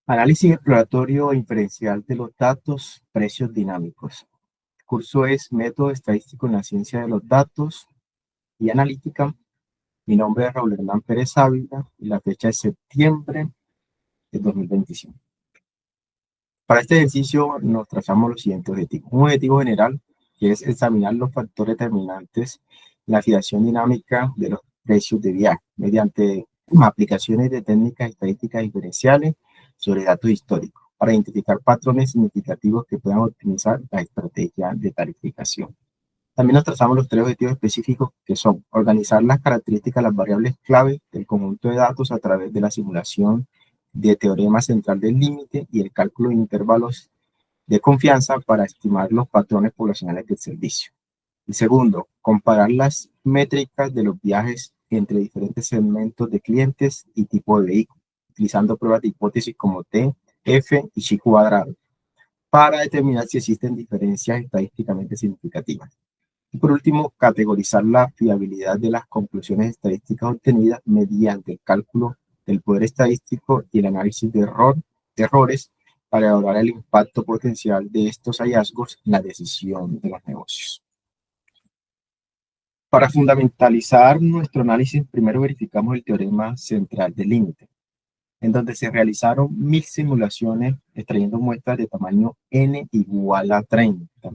Análisis exploratorio e inferencial de los datos, precios dinámicos. El curso es Método Estadístico en la Ciencia de los Datos y Analítica. Mi nombre es Raúl Hernán Pérez Ávila y la fecha es septiembre de 2025. Para este ejercicio nos trazamos los siguientes objetivos. Un objetivo general, que es examinar los factores determinantes en la fijación dinámica de los precios de viaje mediante aplicaciones de técnicas estadísticas diferenciales sobre datos históricos para identificar patrones significativos que puedan optimizar la estrategia de tarificación. También nos trazamos los tres objetivos específicos que son organizar las características, las variables clave del conjunto de datos a través de la simulación de teorema central del límite y el cálculo de intervalos de confianza para estimar los patrones poblacionales del servicio. Y segundo, comparar las métricas de los viajes entre diferentes segmentos de clientes y tipo de vehículo, utilizando pruebas de hipótesis como T, F y chi cuadrado, para determinar si existen diferencias estadísticamente significativas. Y por último, categorizar la fiabilidad de las conclusiones estadísticas obtenidas mediante el cálculo del poder estadístico y el análisis de errores para evaluar el impacto potencial de estos hallazgos en la decisión de los negocios. Para fundamentalizar nuestro análisis, primero verificamos el teorema central del límite, en donde se realizaron 1000 simulaciones extrayendo muestras de tamaño n igual a 30.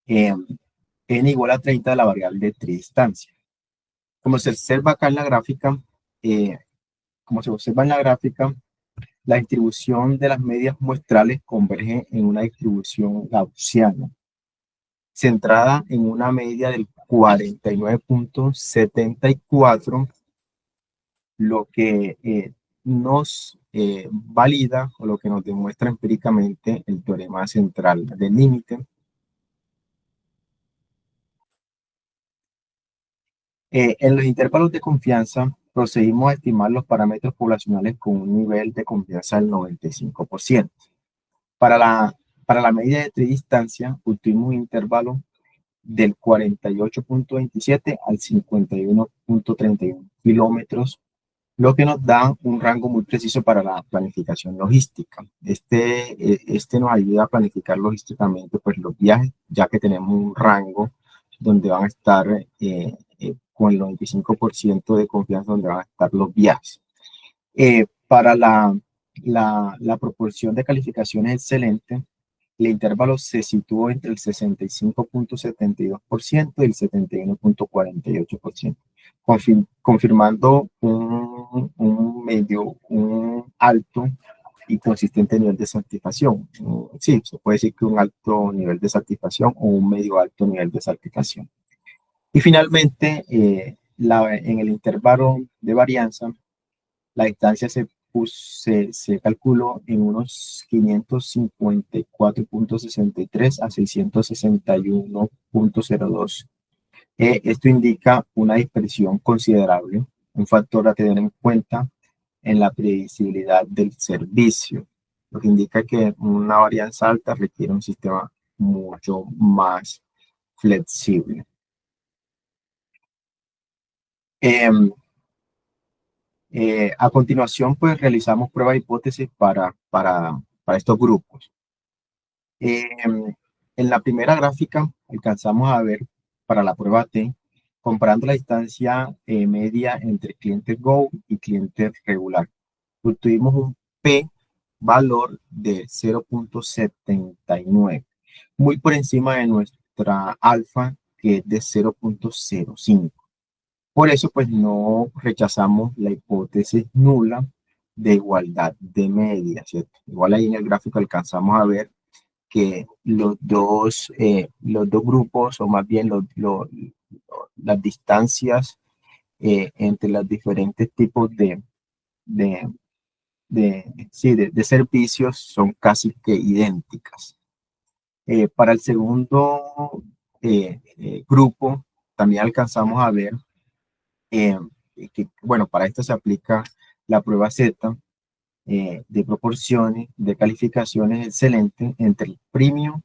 N igual a 30 de la variable de tridistancia. Como se observa acá en la gráfica, la distribución de las medias muestrales converge en una distribución gaussiana, centrada en una media del 49.74, lo que nos valida o lo que nos demuestra empíricamente el teorema central del límite. En los intervalos de confianza, procedimos a estimar los parámetros poblacionales con un nivel de confianza del 95%. Para la medida de tridistancia, obtuvimos un intervalo del 48.27 al 51.31 kilómetros, lo que nos da un rango muy preciso para la planificación logística. Este nos ayuda a planificar logísticamente pues, los viajes, ya que tenemos un rango donde van a estar con el 95% de confianza donde van a estar los viajes. Para la proporción de calificaciones excelente, el intervalo se situó entre el 65.72% y el 71.48%, confirmando un alto y consistente nivel de satisfacción. Sí, se puede decir que un alto nivel de satisfacción o un medio alto nivel de satisfacción. Y finalmente, en el intervalo de varianza, la distancia se calculó en unos 554.63 a 661.02. Esto indica una dispersión considerable, un factor a tener en cuenta en la predecibilidad del servicio, lo que indica que una varianza alta requiere un sistema mucho más flexible. A continuación, pues realizamos pruebas de hipótesis para estos grupos. En la primera gráfica alcanzamos a ver para la prueba T, comparando la distancia media entre cliente Go y cliente regular. Obtuvimos un P valor de 0.79, muy por encima de nuestra alfa, que es de 0.05. Por eso, pues no rechazamos la hipótesis nula de igualdad de media, ¿cierto? Igual ahí en el gráfico alcanzamos a ver que los dos grupos, o más bien las distancias entre los diferentes tipos de servicios son casi que idénticas. Para el segundo grupo, también alcanzamos a ver bueno, para esto se aplica la prueba Z de proporciones, de calificaciones excelentes entre el premium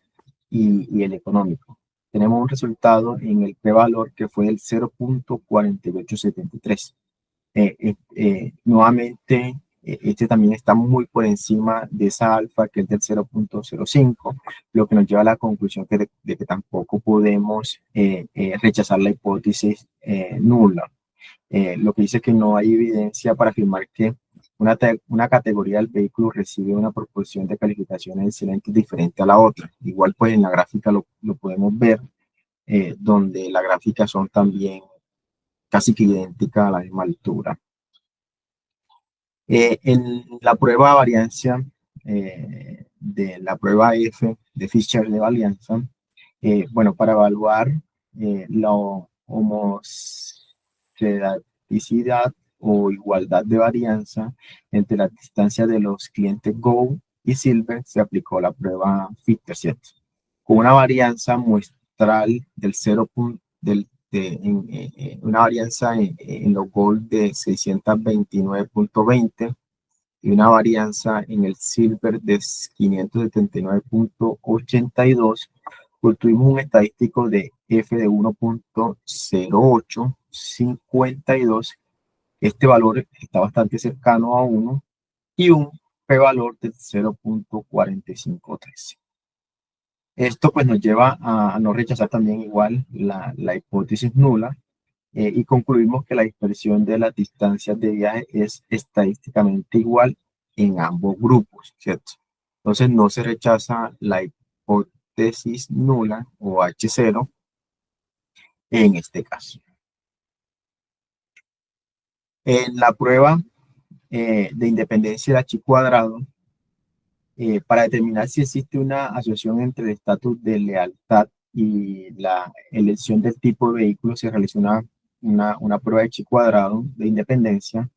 y el económico. Tenemos un resultado en el p-valor que fue el 0.4873. Nuevamente este también está muy por encima de esa alfa que es del 0.05, lo que nos lleva a la conclusión de que tampoco podemos rechazar la hipótesis nula. Lo que dice que no hay evidencia para afirmar que una categoría del vehículo recibe una proporción de calificaciones excelentes diferente a la otra. Igual pues en la gráfica lo podemos ver, donde las gráficas son también casi que idénticas a la misma altura. En la prueba de varianza, de la prueba F de Fisher de varianza, bueno, para evaluar la homoscedaticidad o igualdad de varianza entre las distancias de los clientes Go y Silver, se aplicó la prueba Fisher, ¿cierto? Con una varianza muestral del 0. Una varianza en los Gold de 629.20 y una varianza en el Silver de 579.82, obtuvimos un estadístico de F de 1.0852. Este valor está bastante cercano a 1 y un p-valor de 0.4513. Esto pues nos lleva a no rechazar también igual la hipótesis nula, y concluimos que la dispersión de las distancias de viaje es estadísticamente igual en ambos grupos, ¿cierto? Entonces no se rechaza la hipótesis nula o H0 en este caso. En la prueba de independencia de H cuadrado, para determinar si existe una asociación entre el estatus de lealtad y la elección del tipo de vehículo, se realizó una prueba de chi cuadrado de independencia.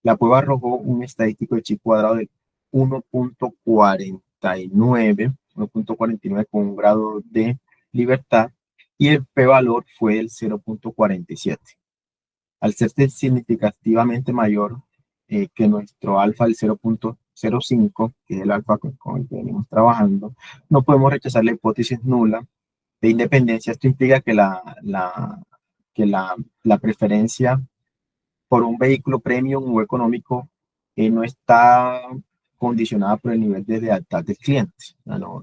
La prueba arrojó un estadístico de chi cuadrado de 1.49 con un grado de libertad, y el p-valor fue el 0.47. Al ser significativamente mayor que nuestro alfa del 0.05, que es el alfa con el que venimos trabajando, no podemos rechazar la hipótesis nula de independencia. Esto implica que la preferencia por un vehículo premium o económico no está condicionada por el nivel de lealtad del cliente. No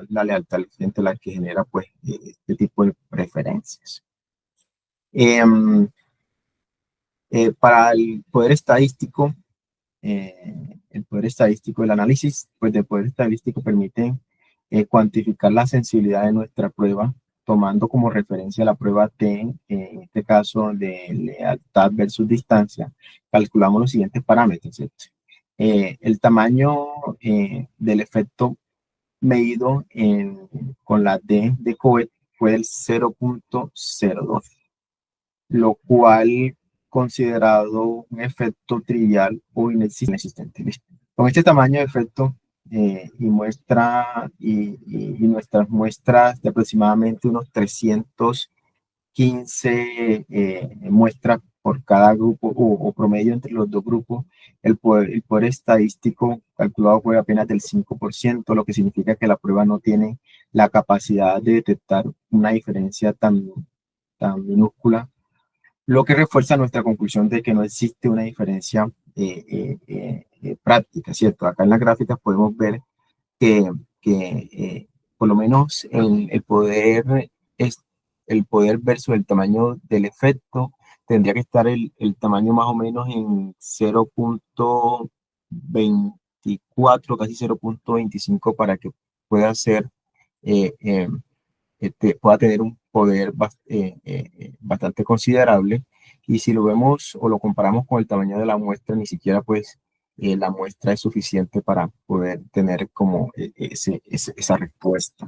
es la lealtad del cliente la que genera pues este tipo de preferencias. Para el poder estadístico, el análisis pues, del poder estadístico permite cuantificar la sensibilidad de nuestra prueba, tomando como referencia la prueba T, en este caso de lealtad versus distancia. Calculamos los siguientes parámetros, ¿cierto? El tamaño del efecto medido con la D de Coet fue el 0.02, lo cual considerado un efecto trivial o inexistente. Con este tamaño de efecto y nuestras muestras de aproximadamente unos 315 muestras por cada grupo o promedio entre los dos grupos, el poder estadístico calculado fue apenas del 5%, lo que significa que la prueba no tiene la capacidad de detectar una diferencia tan minúscula, lo que refuerza nuestra conclusión de que no existe una diferencia práctica, ¿cierto? Acá en las gráficas podemos ver que por lo menos el poder versus el tamaño del efecto tendría que estar el tamaño más o menos en 0.24, casi 0.25, para que pueda ser pueda tener un poder bastante considerable. Y si lo vemos o lo comparamos con el tamaño de la muestra, ni siquiera pues la muestra es suficiente para poder tener como esa respuesta.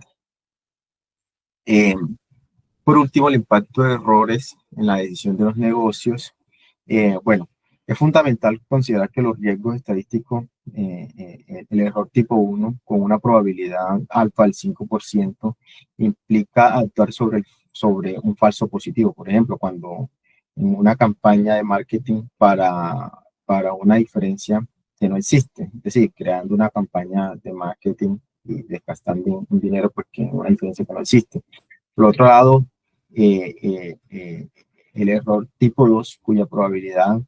Por último, el impacto de errores en la decisión de los negocios. Bueno, es fundamental considerar que los riesgos estadísticos, el error tipo 1 con una probabilidad alfa del 5%, implica actuar sobre un falso positivo. Por ejemplo, cuando en una campaña de marketing para una diferencia que no existe, es decir, creando una campaña de marketing y desgastando un dinero porque una diferencia que no existe. Por otro lado, el error tipo 2, cuya probabilidad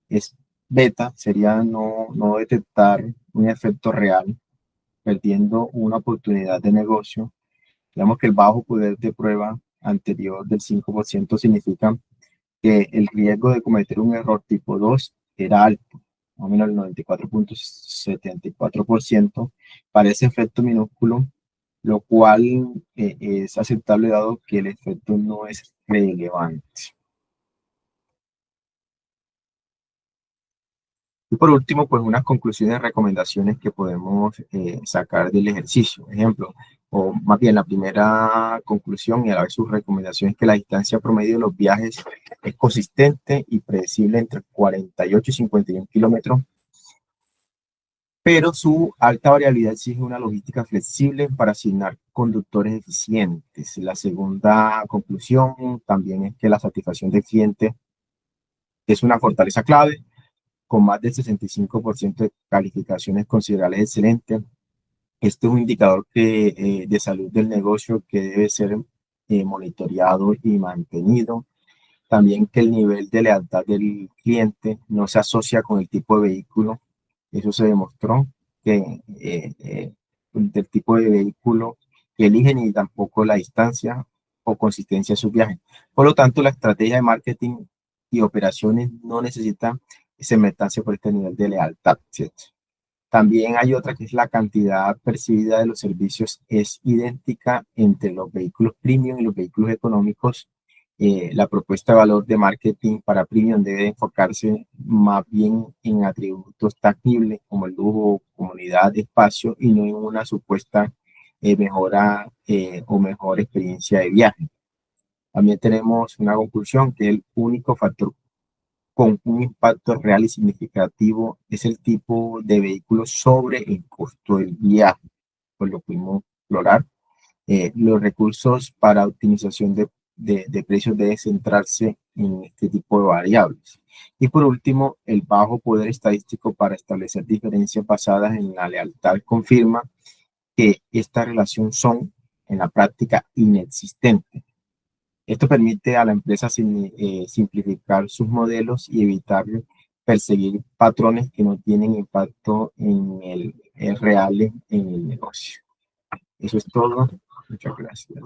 es beta sería no detectar un efecto real, perdiendo una oportunidad de negocio. Digamos que el bajo poder de prueba anterior del 5% significa que el riesgo de cometer un error tipo 2 era alto, más o menos el 94.74%. Para ese efecto minúsculo, lo cual es aceptable dado que el efecto no es relevante. Y por último, pues unas conclusiones, recomendaciones que podemos sacar del ejercicio. Ejemplo, o más bien la primera conclusión y a la vez sus recomendaciones, que la distancia promedio de los viajes es consistente y predecible entre 48 y 51 kilómetros, pero su alta variabilidad exige una logística flexible para asignar conductores eficientes. La segunda conclusión también es que la satisfacción del cliente es una fortaleza clave, con más del 65% de calificaciones considerables excelentes. Este es un indicador de salud del negocio que debe ser monitoreado y mantenido. También que el nivel de lealtad del cliente no se asocia con el tipo de vehículo. Eso se demostró que del tipo de vehículo que eligen y tampoco la distancia o consistencia de su viaje. Por lo tanto, la estrategia de marketing y operaciones no necesita cementarse por este nivel de lealtad, ¿cierto? También hay otra que es la cantidad percibida de los servicios es idéntica entre los vehículos premium y los vehículos económicos. La propuesta de valor de marketing para premium debe enfocarse más bien en atributos tangibles como el lujo, comunidad, espacio y no en una supuesta mejora o mejor experiencia de viaje. También tenemos una conclusión que el único factor con un impacto real y significativo es el tipo de vehículo sobre el costo del viaje, pues lo pudimos explorar. Los recursos para optimización de precios deben centrarse en este tipo de variables. Y por último, el bajo poder estadístico para establecer diferencias basadas en la lealtad confirma que esta relación son en la práctica inexistentes. Esto permite a la empresa simplificar sus modelos y evitar perseguir patrones que no tienen impacto en el real en el negocio. Eso es todo. Muchas gracias.